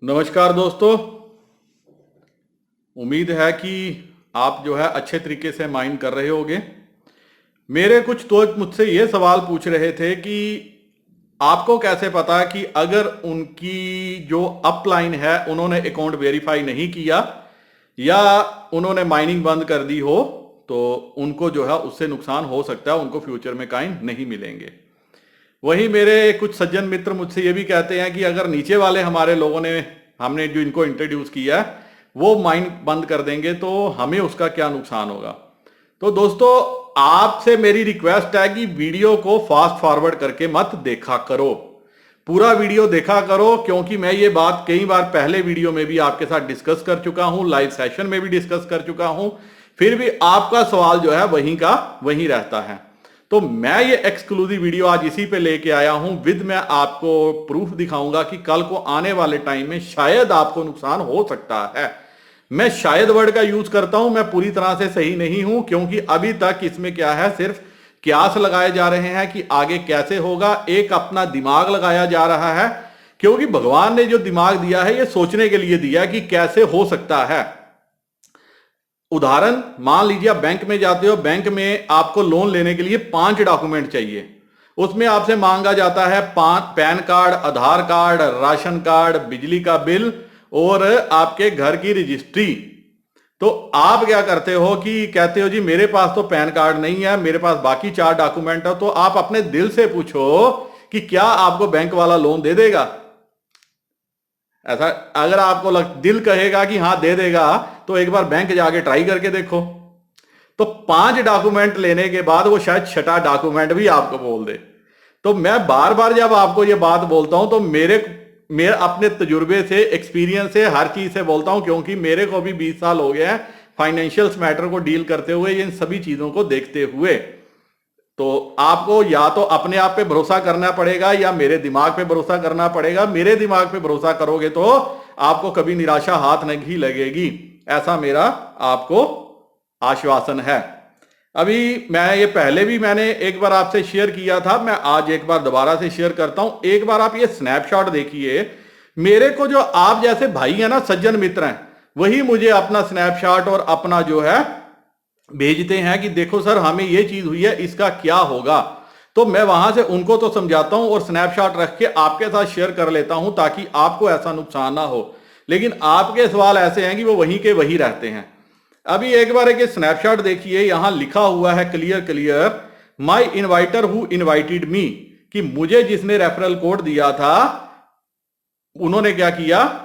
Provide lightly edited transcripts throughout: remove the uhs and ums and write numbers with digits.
नमस्कार दोस्तों। उम्मीद है कि आप जो है अच्छे तरीके से माइंड कर रहे होगे। मेरे कुछ दोस्त मुझसे ये सवाल पूछ रहे थे कि आपको कैसे पता कि अगर उनकी जो अपलाइन है उन्होंने अकाउंट वेरीफाई नहीं किया या उन्होंने माइनिंग बंद कर दी हो तो उनको जो है उससे नुकसान हो सकता है, उनको फ्यूचर में कॉइन नहीं मिलेंगे। वहीं मेरे कुछ सज्जन मित्र मुझसे ये भी कहते हैं कि अगर नीचे वाले हमारे लोगों ने हमने जो इनको इंट्रोड्यूस किया है वो माइन बंद कर देंगे तो हमें उसका क्या नुकसान होगा। तो दोस्तों, आपसे मेरी रिक्वेस्ट है कि वीडियो को फास्ट फॉरवर्ड करके मत देखा करो, पूरा वीडियो देखा करो, क्योंकि मैं ये बात कई बार पहले वीडियो में भी आपके साथ डिस्कस कर चुका हूं, लाइव सेशन में भी डिस्कस कर चुका हूं, फिर भी आपका सवाल जो है वहीं का वहीं रहता है। तो मैं ये एक्सक्लूसिव वीडियो आज इसी पे लेके आया हूं विद मैं आपको प्रूफ दिखाऊंगा कि कल को आने वाले टाइम में शायद आपको नुकसान हो सकता है। मैं शायद वर्ड का यूज करता हूं, मैं पूरी तरह से सही नहीं हूं, क्योंकि अभी तक इसमें क्या है, सिर्फ क्यास लगाए जा रहे हैं कि आगे कैसे होगा, एक अपना दिमाग लगाया जा रहा है, क्योंकि भगवान ने जो दिमाग दिया है ये सोचने के लिए दिया है कि कैसे हो सकता है। उदाहरण मान लीजिए, आप बैंक में जाते हो, बैंक में आपको लोन लेने के लिए 5 डॉक्यूमेंट चाहिए। उसमें आपसे मांगा जाता है पैन कार्ड, आधार कार्ड, राशन कार्ड, बिजली का बिल और आपके घर की रजिस्ट्री। तो आप क्या करते हो कि कहते हो जी मेरे पास तो पैन कार्ड नहीं है, मेरे पास बाकी 4 डॉक्यूमेंट है। तो आप अपने दिल से पूछो कि क्या आपको बैंक वाला लोन दे देगा। ऐसा अगर आपको दिल कहेगा कि हाँ दे देगा तो एक बार बैंक जाके ट्राई करके देखो। तो 5 डॉक्यूमेंट लेने के बाद वो शायद 6ठा डॉक्यूमेंट भी आपको बोल दे। तो मैं बार बार जब आपको ये बात बोलता हूं तो मेरे अपने तजुर्बे से, एक्सपीरियंस से, हर चीज से बोलता हूं, क्योंकि मेरे को भी 20 साल हो गए हैं फाइनेंशियल्स मैटर को डील करते हुए, इन सभी चीजों को देखते हुए। तो आपको या तो अपने आप पे भरोसा करना पड़ेगा या मेरे दिमाग पे भरोसा करना पड़ेगा। मेरे दिमाग पे भरोसा करोगे तो आपको कभी निराशा हाथ नहीं लगेगी, ऐसा मेरा आपको आश्वासन है। अभी मैं ये पहले भी मैंने एक बार आपसे शेयर किया था, मैं आज एक बार दोबारा से शेयर करता हूं। एक बार आप ये स्नैपशॉट देखिए। मेरे को जो आप जैसे भाई है ना, सज्जन मित्र हैं, वही मुझे अपना स्नैपशॉट और अपना जो है भेजते हैं कि देखो सर हमें ये चीज हुई है, इसका क्या होगा। तो मैं वहां से उनको तो समझाता हूं और स्नैपशॉट रख के आपके साथ शेयर कर लेता हूं ताकि आपको ऐसा नुकसान ना हो। लेकिन आपके सवाल ऐसे हैं कि वो वहीं के वहीं रहते हैं। अभी एक बार एक स्नैपशॉट देखिए, यहां लिखा हुआ है clear clear, my inviter who invited मी, कि मुझे जिसने रेफरल कोड दिया था उन्होंने क्या किया,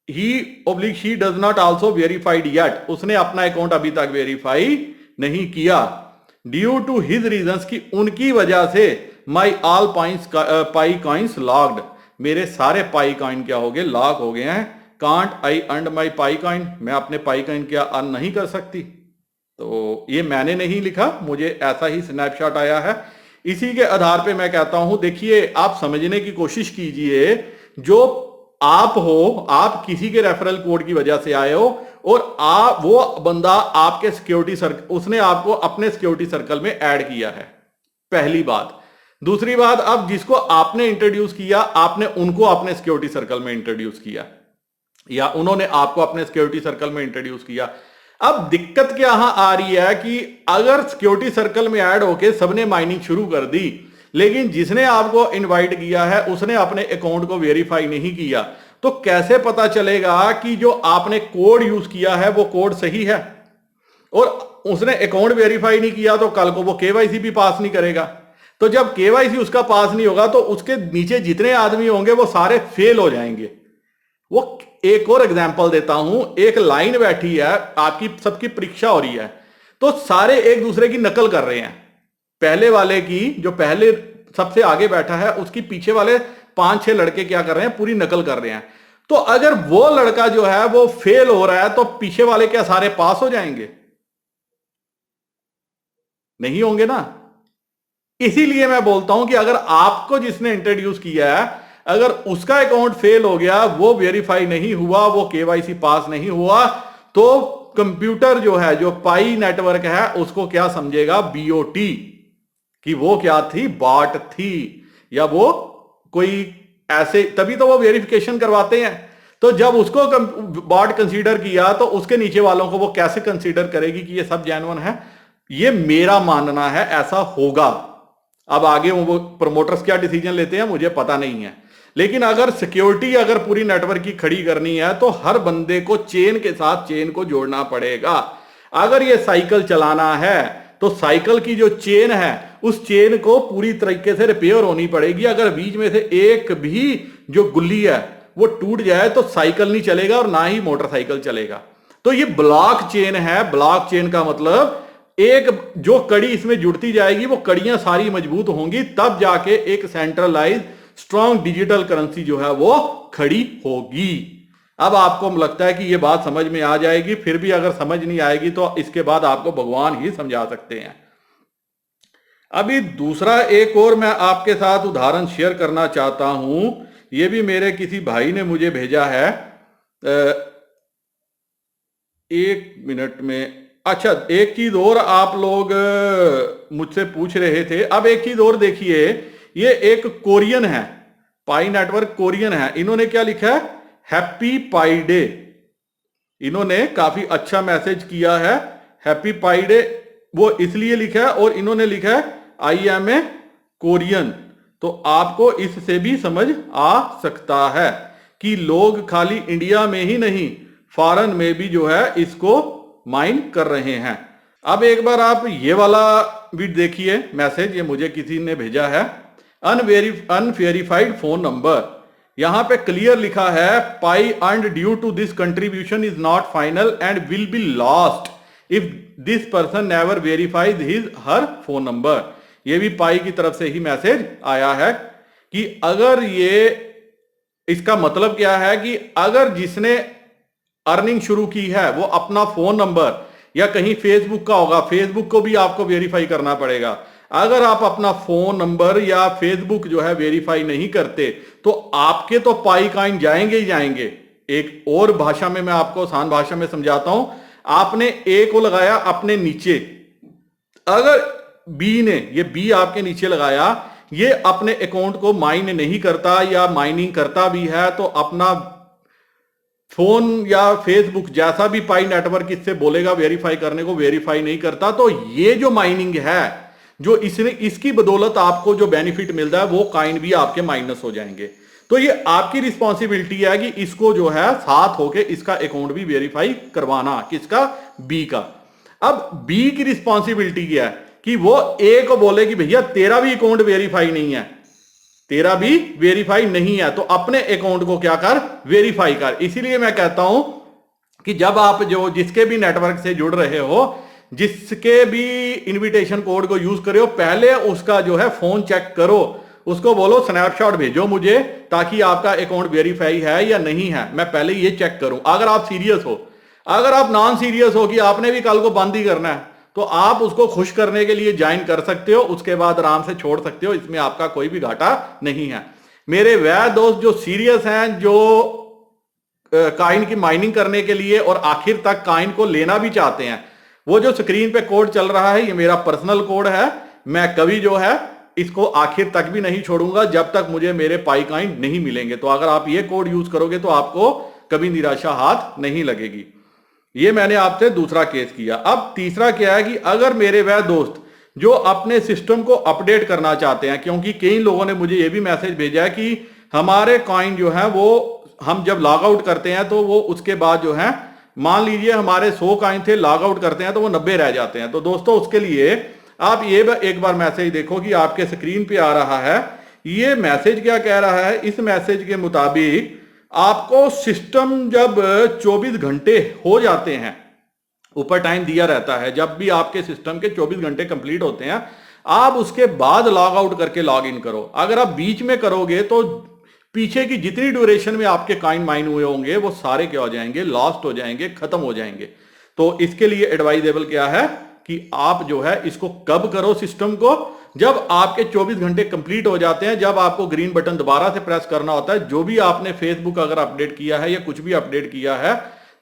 he does not also verified yet, उसने अपना अकाउंट अभी तक वेरीफाई नहीं किया। ड्यू टू हिज रीजंस, की उनकी वजह से my all pi coins locked, मेरे सारे पाई कॉइन क्या हो गए, लॉक हो गए हैं। Can't I earn my pi coin, मैं अपने पाई कॉइन क्या अर्न नहीं कर सकती। तो ये मैंने नहीं लिखा, मुझे ऐसा ही स्नैपशॉट आया है। इसी के आधार पे मैं कहता हूं, देखिए आप समझने की कोशिश कीजिए, जो आप हो, आप किसी के रेफरल कोड की वजह से आए हो और आप वो बंदा आपके सिक्योरिटी सर्कल, उसने आपको अपने सिक्योरिटी सर्कल में ऐड किया है, पहली बात। दूसरी बात, अब जिसको आपने इंट्रोड्यूस किया, आपने उनको अपने सिक्योरिटी सर्कल में इंट्रोड्यूस किया या उन्होंने आपको अपने सिक्योरिटी सर्कल में इंट्रोड्यूस किया। अब दिक्कत क्या यहां आ रही है कि अगर सिक्योरिटी सर्कल में ऐड होके सबने माइनिंग शुरू कर दी, लेकिन जिसने आपको इनवाइट किया है उसने अपने अकाउंट को वेरीफाई नहीं किया, तो कैसे पता चलेगा कि जो आपने कोड यूज किया है वो कोड सही है। और उसने अकाउंट वेरीफाई नहीं किया तो कल को वो केवाईसी भी पास नहीं करेगा। तो जब केवाईसी उसका पास नहीं होगा तो उसके नीचे जितने आदमी होंगे वो सारे फेल हो जाएंगे। वो एक और एग्जांपल देता हूं, एक लाइन बैठी है, आपकी सबकी परीक्षा हो रही है, तो सारे एक दूसरे की नकल कर रहे हैं। पहले वाले की, जो पहले सबसे आगे बैठा है, उसकी पीछे वाले 5-6 लड़के क्या कर रहे हैं, पूरी नकल कर रहे हैं। तो अगर वो लड़का जो है वो फेल हो रहा है तो पीछे वाले क्या सारे पास हो जाएंगे? नहीं होंगे ना। इसीलिए मैं बोलता हूं कि अगर आपको जिसने इंट्रोड्यूस किया है, अगर उसका अकाउंट फेल हो गया, वो वेरीफाई नहीं हुआ, वो केवाईसी पास नहीं हुआ, तो कंप्यूटर जो है, जो पाई नेटवर्क है, उसको क्या समझेगा, बीओटी, कि वो क्या थी, बॉट थी, या वो कोई ऐसे, तभी तो वो वेरिफिकेशन करवाते हैं। तो जब उसको बोर्ड कंसीडर किया तो उसके नीचे वालों को वो कैसे कंसीडर करेगी कि ये सब जेन्युइन है? ये मेरा मानना है ऐसा होगा। अब आगे वो प्रमोटर्स क्या डिसीजन लेते हैं मुझे पता नहीं है, लेकिन अगर सिक्योरिटी अगर पूरी नेटवर्क की खड़ी करनी है तो हर बंदे को चेन के साथ चेन को जोड़ना पड़ेगा। अगर ये साइकिल चलाना है तो साइकिल की जो चेन है उस चेन को पूरी तरीके से रिपेयर होनी पड़ेगी। अगर बीच में से एक भी जो गुल्ली है वो टूट जाए तो साइकिल नहीं चलेगा और ना ही मोटरसाइकिल चलेगा। तो ये ब्लॉक चेन है। ब्लॉक चेन का मतलब एक जो कड़ी इसमें जुड़ती जाएगी वो कड़ियां सारी मजबूत होंगी, तब जाके एक सेंट्रलाइज स्ट्रॉन्ग डिजिटल करेंसी जो है वो खड़ी होगी। अब आपको लगता है कि ये बात समझ में आ जाएगी, फिर भी अगर समझ नहीं आएगी तो इसके बाद आपको भगवान ही समझा सकते हैं। अभी दूसरा एक और मैं आपके साथ उदाहरण शेयर करना चाहता हूं। ये भी मेरे किसी भाई ने मुझे भेजा है। एक मिनट में। अच्छा, एक चीज और आप लोग मुझसे पूछ रहे थे। अब एक चीज और देखिए, ये एक कोरियन है, पाई नेटवर्क कोरियन है। इन्होंने क्या लिखा है? हैप्पी पाई डे। इन्होंने काफी अच्छा मैसेज किया है। हैप्पी पाई डे वो इसलिए लिखा है, और इन्होंने लिखा है आई एम ए कोरियन। तो आपको इससे भी समझ आ सकता है कि लोग खाली इंडिया में ही नहीं, फॉरेन में भी जो है इसको माइन कर रहे हैं। अब एक बार आप ये वाला भी देखिए मैसेज, ये मुझे किसी ने भेजा है। अनवेरिफाइड फोन नंबर, यहां पे क्लियर लिखा है Pi earned due to this contribution is not final and will be lost if this person never verifies his her phone number. ये भी पाई की तरफ से ही मैसेज आया है कि अगर ये, इसका मतलब क्या है कि अगर जिसने अर्निंग शुरू की है वो अपना फोन नंबर, या कहीं फेसबुक का होगा, फेसबुक को भी आपको वेरीफाई करना पड़ेगा। अगर आप अपना फोन नंबर या फेसबुक जो है वेरीफाई नहीं करते तो आपके तो पाई कॉइन जाएंगे ही जाएंगे। एक और भाषा में मैं आपको आसान भाषा में समझाता हूं। आपने ए को लगाया अपने नीचे, अगर बी ने, ये बी आपके नीचे लगाया, ये अपने अकाउंट को माइन नहीं करता या माइनिंग करता भी है तो अपना फोन या फेसबुक जैसा भी पाई नेटवर्क इससे बोलेगा वेरीफाई करने को, वेरीफाई नहीं करता। तो ये जो माइनिंग है, जो इसने, इसकी बदौलत आपको जो बेनिफिट मिलता है वो कॉइन भी आपके माइनस हो जाएंगे। तो ये आपकी रिस्पॉन्सिबिलिटी है कि इसको जो है साथ होके इसका अकाउंट भी वेरीफाई करवाना। किसका? बी का। अब बी की रिस्पॉन्सिबिलिटी क्या है कि वो ए को बोले कि भैया तेरा भी अकाउंट वेरीफाई नहीं है, तेरा भी वेरीफाई नहीं है, तो अपने अकाउंट को क्या कर? वेरीफाई कर। इसीलिए मैं कहता हूं कि जब आप जो जिसके भी नेटवर्क से जुड़ रहे हो, जिसके भी इनविटेशन कोड को यूज करो, पहले उसका जो है फोन चेक करो, उसको बोलो स्नैपशॉट भेजो मुझे ताकि आपका अकाउंट वेरीफाई है या नहीं है, मैं पहले ये चेक करूं। अगर आप सीरियस हो, अगर आप नॉन सीरियस हो कि आपने भी कल को बंद ही करना है, तो आप उसको खुश करने के लिए ज्वाइन कर सकते हो, उसके बाद आराम से छोड़ सकते हो, इसमें आपका कोई भी घाटा नहीं है। मेरे वह दोस्त जो सीरियस हैं, जो कॉइन की माइनिंग करने के लिए और आखिर तक कॉइन को लेना भी चाहते हैं, वो जो स्क्रीन पे कोड चल रहा है ये मेरा पर्सनल कोड है। मैं कभी जो है इसको आखिर तक भी नहीं छोड़ूंगा जब तक मुझे मेरे पाई कॉइन नहीं मिलेंगे। तो अगर आप ये कोड यूज करोगे तो आपको कभी निराशा हाथ नहीं लगेगी। ये मैंने आपसे दूसरा केस किया। अब तीसरा क्या है कि अगर मेरे वह दोस्त जो अपने सिस्टम को अपडेट करना चाहते हैं, क्योंकि कई लोगों ने मुझे ये भी मैसेज भेजा है कि हमारे कॉइन जो है वो हम जब लॉग आउट करते हैं तो वो उसके बाद जो है, मान लीजिए हमारे 100 कॉइन थे, लॉग आउट करते हैं तो वो 90 रह जाते हैं। तो दोस्तों उसके लिए आप ये एक बार मैसेज देखो कि आपके स्क्रीन पे आ रहा है। ये मैसेज क्या कह रहा है? इस मैसेज के मुताबिक आपको सिस्टम जब 24 घंटे हो जाते हैं, ऊपर टाइम दिया रहता है, जब भी आपके सिस्टम के 24 घंटे कंप्लीट होते हैं आप उसके बाद लॉग आउट करके लॉग इन करो। अगर आप बीच में करोगे तो पीछे की जितनी ड्यूरेशन में आपके कॉइन माइन हुए होंगे वो सारे क्या हो जाएंगे? लॉस्ट हो जाएंगे, खत्म हो जाएंगे। तो इसके लिए एडवाइजेबल क्या है कि आप जो है इसको कब करो सिस्टम को? जब आपके 24 घंटे कंप्लीट हो जाते हैं, जब आपको ग्रीन बटन दोबारा से प्रेस करना होता है। जो भी आपने फेसबुक अगर अपडेट किया है या कुछ भी अपडेट किया है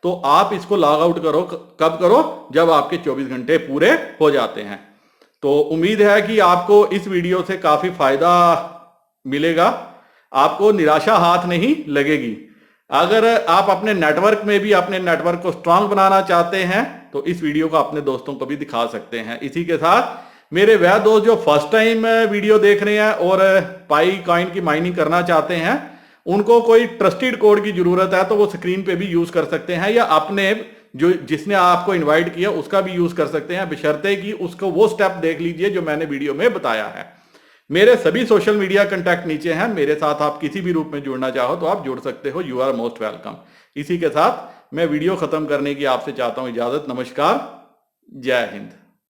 तो आप इसको लॉग आउट करो। कब करो? जब आपके 24 घंटे पूरे हो जाते हैं। तो उम्मीद है कि आपको इस वीडियो से काफी फायदा मिलेगा, आपको निराशा हाथ नहीं लगेगी। अगर आप अपने नेटवर्क में भी अपने नेटवर्क को स्ट्रांग बनाना चाहते हैं तो इस वीडियो को अपने दोस्तों को भी दिखा सकते हैं। इसी के साथ मेरे वह दोस्त जो फर्स्ट टाइम वीडियो देख रहे हैं और पाई कॉइन की माइनिंग करना चाहते हैं, उनको कोई ट्रस्टेड कोड की जरूरत है तो वो स्क्रीन पे भी यूज कर सकते हैं, या अपने जो जिसने आपको इनवाइट किया उसका भी यूज कर सकते हैं, बशर्ते कि उसको वो स्टेप देख लीजिए जो मैंने वीडियो में बताया है। मेरे सभी सोशल मीडिया कंटैक्ट नीचे हैं, मेरे साथ आप किसी भी रूप में जुड़ना चाहो तो आप जुड़ सकते हो। You are most welcome. इसी के साथ मैं वीडियो खत्म करने की आपसे चाहता हूं इजाजत। नमस्कार, जय हिंद।